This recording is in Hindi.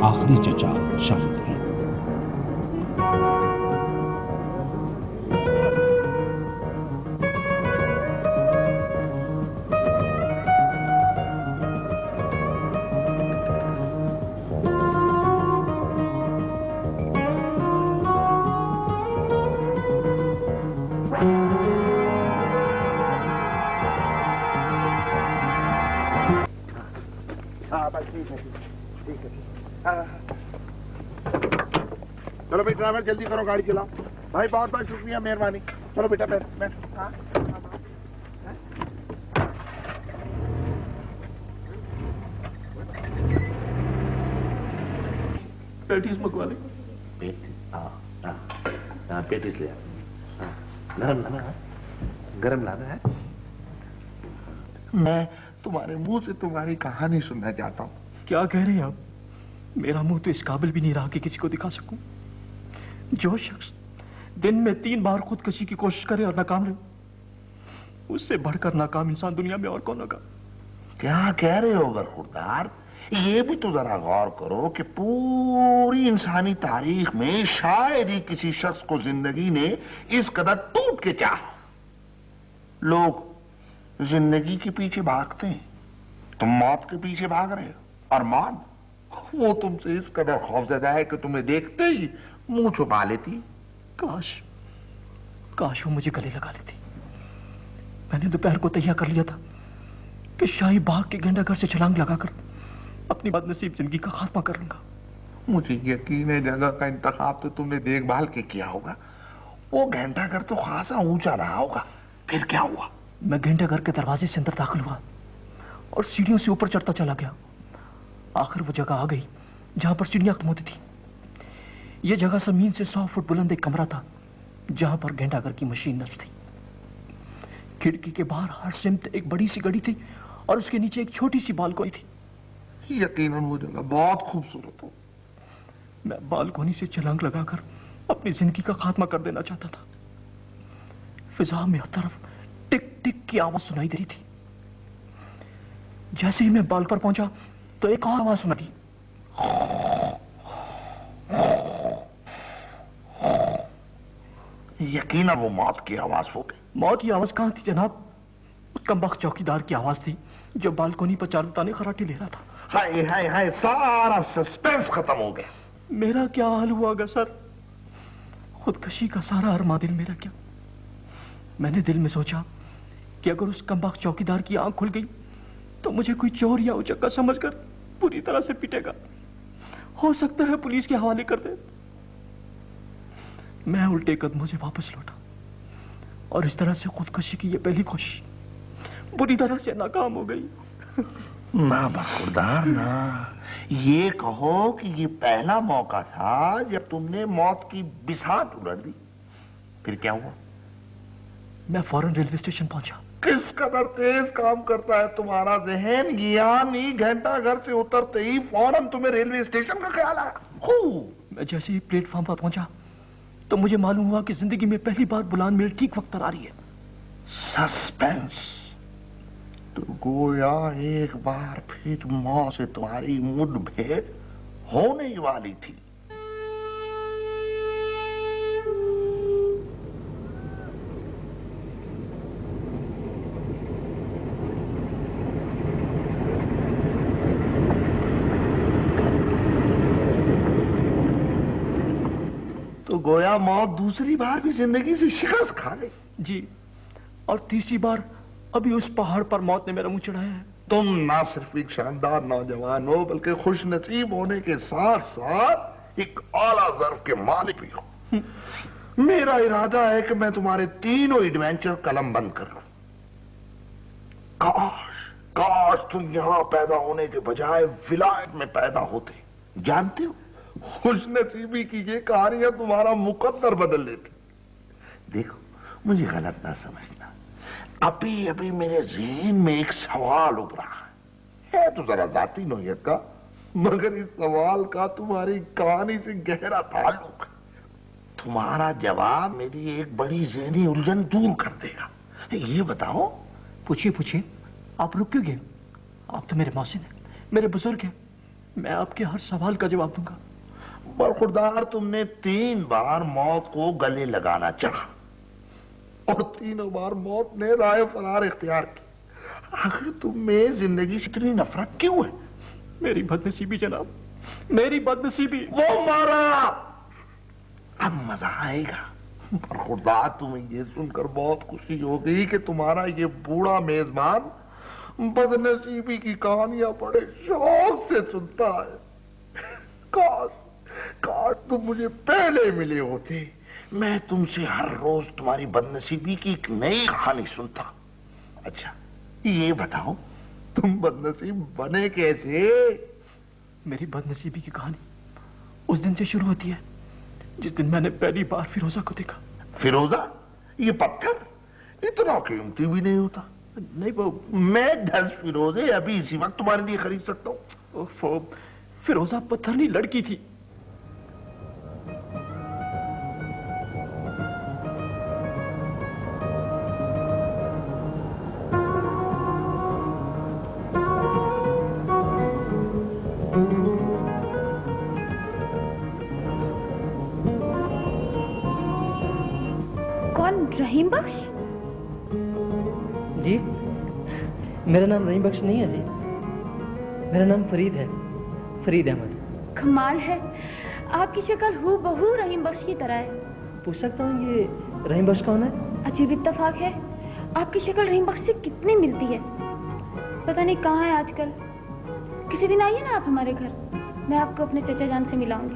आखिरी चचा शाहिद हैं। चलो भाई ड्राइवर जल्दी करो, गाड़ी चलाओ। भाई बहुत बहुत शुक्रिया, मेहरबानी। चलो बेटा बैठ बैठ। पेटीज मंगवा ले। पेटीज ले। नरम लाना है, गरम लाना है। मैं तुम्हारे मुंह से तुम्हारी कहानी सुनना चाहता हूँ। क्या कह रहे हैं आप? मेरा मुंह तो इस काबिल भी नहीं रहा कि किसी को दिखा सकूं। जो शख्स दिन में 3 बार खुदकशी की कोशिश करे और नाकाम रहे, उससे बढ़कर नाकाम इंसान दुनिया में और कौन होगा? क्या कह रहे हो बरखुरदार? ये भी तो जरा गौर करो कि पूरी इंसानी तारीख में शायद ही किसी शख्स को जिंदगी ने इस कदर टूट के चाहा। लोग जिंदगी के पीछे भागते हैं, तुम मौत के पीछे भाग रहे हो। और मौत वो तुमसे इस कदर खौफजदा है कि तुम्हें देखते ही मुंह छुपा लेती। काश वो मुझे गले लगा लेती। मैंने दोपहर को तैयार कर लिया था कि शाही बाग के घंटाघर से छलांग लगाकर अपनी बदनसीब जिंदगी का खात्मा कर लूंगा। मुझे यकीन है जगह का इंतखाब तो तुमने देखभाल के किया होगा। वो घंटाघर तो खासा ऊंचा रहा होगा। फिर क्या हुआ? मैं घंटाघर के दरवाजे से अंदर दाखिल हुआ और सीढ़ियों से ऊपर चढ़ता चला गया। आखिर वो जगह आ गई जहां पर सीढ़ियां खत्म होती थी। यह जगह जमीन से 100 फुट बुलंद एक कमरा था जहां पर घंटाघर की मशीन नस्ब थी। खिड़की के बाहर हर सिमत एक बड़ी सी गड़ी थी और उसके नीचे एक छोटी सी बालकोनी थी। यकीनन वो जगह बहुत खूबसूरत हो। मैं बालकोनी से छलांग लगाकर अपनी जिंदगी का खात्मा कर देना चाहता था। फिजा में हर तरफ टिक टिक की आवाज सुनाई दे रही थी। जैसे ही मैं बाल पर पहुंचा तो एक और आवाज सुना दी। यकीनन वो मौत की आवाज हो गई। मौत की आवाज कहां थी जनाब? उस कमबख्त चौकीदार की आवाज थी जो बालकोनी पर चारों ताने खराटे ले रहा था। हाय हाय हाय, सारा सस्पेंस खत्म हो गया। मेरा क्या हाल हुआ सर? खुदकशी का सारा अरमा दिल मेरा क्या। मैंने दिल में सोचा कि अगर उस कमबख्त चौकीदार की आंख खुल गई तो मुझे कोई चोर या उचक्का समझकर पूरी तरह से पीटेगा। हो सकता है पुलिस के हवाले कर दे। मैं उल्टे कदमों से वापस लौटा और इस तरह से खुदकशी की यह पहली कोशिश बुरी तरह से नाकाम हो गई। ना बरखुरदार ना, ये कहो कि ये पहला मौका था जब तुमने मौत की बिसात उलट दी। फिर क्या हुआ? मैं फौरन रेलवे स्टेशन पहुंचा। किस कदर तेज काम करता है तुम्हारा जहन। यानी घंटाघर से उतरते ही फौरन तुम्हें रेलवे स्टेशन का ख्याल आया। मैं जैसे ही प्लेटफॉर्म पर पहुंचा तो मुझे मालूम हुआ कि जिंदगी में पहली बार बुलान मिल ठीक वक्त पर आ रही है। सस्पेंस। तो गोया एक बार फिर मौत से तुम्हारी मुठभेड़ होने वाली थी। तो गोया मौत दूसरी बार भी जिंदगी से शिकस्त खा गई। जी, और तीसरी बार अभी उस पहाड़ पर मौत ने मेरा मुंह चढ़ाया है। तुम ना सिर्फ एक शानदार नौजवान हो बल्कि खुश नसीब होने के साथ साथ एक आला ज़र्फ के मालिक भी हो। मेरा इरादा है कि मैं तुम्हारे तीनों एडवेंचर कलम बंद कर लूं। काश काश तुम यहां पैदा होने के बजाय विलायत में पैदा होते। जानते हो, खुश नसीबी की ये कहानियां तुम्हारा मुकद्दर बदल देती। देखो, मुझे गलत ना समझना, अभी अभी मेरे ज़हन में एक सवाल उभरा है तो जरा जाती नौयत का, मगर इस सवाल का तुम्हारी कहानी से गहरा ताल्लुक है। तुम्हारा जवाब मेरी एक बड़ी ज़हनी उलझन दूर कर देगा। ये बताओ। पूछिए पूछिए, आप रुक क्यों गए? आप तो मेरे मौसिन हैं, मेरे बुजुर्ग हैं। मैं आपके हर सवाल का जवाब दूंगा। बरखुरदार, तुमने 3 बार मौत को गले लगाना चाहा और 3 बार मौत ने राय फरार इख्तियार की। आखिर तुम में जिंदगी से इतनी नफरत क्यों है? मेरी बदनसीबी जनाब, मेरी बदनसीबी। वो मारा, अब मजा आएगा। बरखुरदार, तुम्हें ये सुनकर बहुत खुशी होगी कि तुम्हारा ये बूढ़ा मेजबान बदनसीबी की कहानियां बड़े शौक से सुनता है। काश तुम मुझे पहले मिले होते, मैं तुमसे हर रोज तुम्हारी बदनसीबी की एक नई कहानी सुनता। अच्छा ये बताओ, तुम बदनसीब बने कैसे? मेरी बदनसीबी की कहानी उस दिन से शुरू होती है जिस दिन मैंने पहली बार फिरोजा को देखा। फिरोजा? ये पत्थर इतना कीमती भी नहीं होता। नहीं, वो मैं 10 फिरोजे अभी इसी वक्त तुम्हारे लिए खरीद सकता हूँ। फिरोजा पत्थर नहीं, लड़की थी। रहीम बख्श? जी, मेरा नाम रहीम बख्श नहीं है जी, मेरा नाम फरीद है, फरीद अहमद। कमाल है, आपकी शक्ल हूबहू रहीम बख्श की तरह है। पूछ सकता हूँ ये रहीम बख्श कौन है? अजीब इत्तेफाक है, आपकी शक्ल रहीम बख्श से कितनी मिलती है। पता नहीं कहाँ है आजकल। किसी दिन आइए ना आप हमारे घर, मैं आपको अपने चचा जान से मिलाऊंगी।